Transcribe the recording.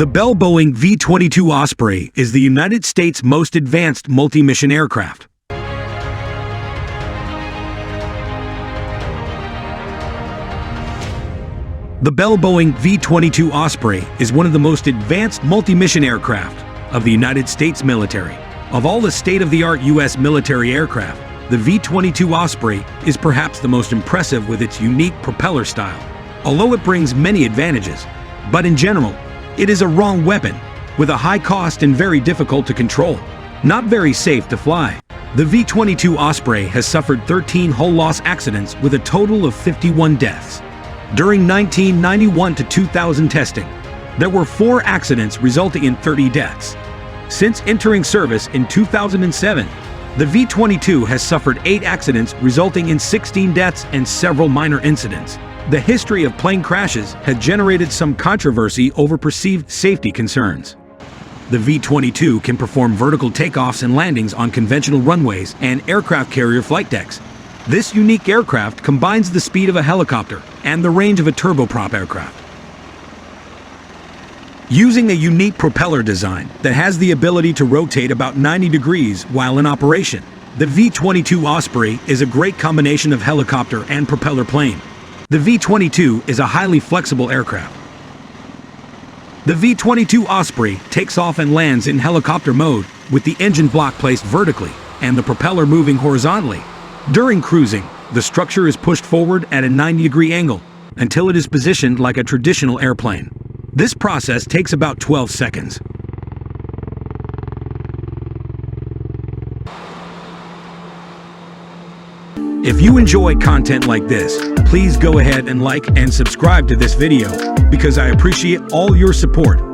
The Bell Boeing V-22 Osprey is the United States' most advanced multi-mission aircraft. The Bell Boeing V-22 Osprey is one of the most advanced multi-mission aircraft of the United States military. Of all the state-of-the-art U.S. military aircraft, the V-22 Osprey is perhaps the most impressive with its unique propeller style. Although it brings many advantages, but in general, it is a wrong weapon, with a high cost and very difficult to control. Not very safe to fly. The V-22 Osprey has suffered 13 hull-loss accidents with a total of 51 deaths. During 1991 to 2000 testing, there were 4 accidents resulting in 30 deaths. Since entering service in 2007, the V-22 has suffered 8 accidents resulting in 16 deaths and several minor incidents. The history of plane crashes has generated some controversy over perceived safety concerns. The V-22 can perform vertical takeoffs and landings on conventional runways and aircraft carrier flight decks. This unique aircraft combines the speed of a helicopter and the range of a turboprop aircraft. Using a unique propeller design that has the ability to rotate about 90 degrees while in operation, the V-22 Osprey is a great combination of helicopter and propeller plane. The V-22 is a highly flexible aircraft. The V-22 Osprey takes off and lands in helicopter mode with the engine block placed vertically and the propeller moving horizontally. During cruising, the structure is pushed forward at a 90-degree angle until it is positioned like a traditional airplane. This process takes about 12 seconds. If you enjoy content like this, please go ahead and like and subscribe to this video because I appreciate all your support.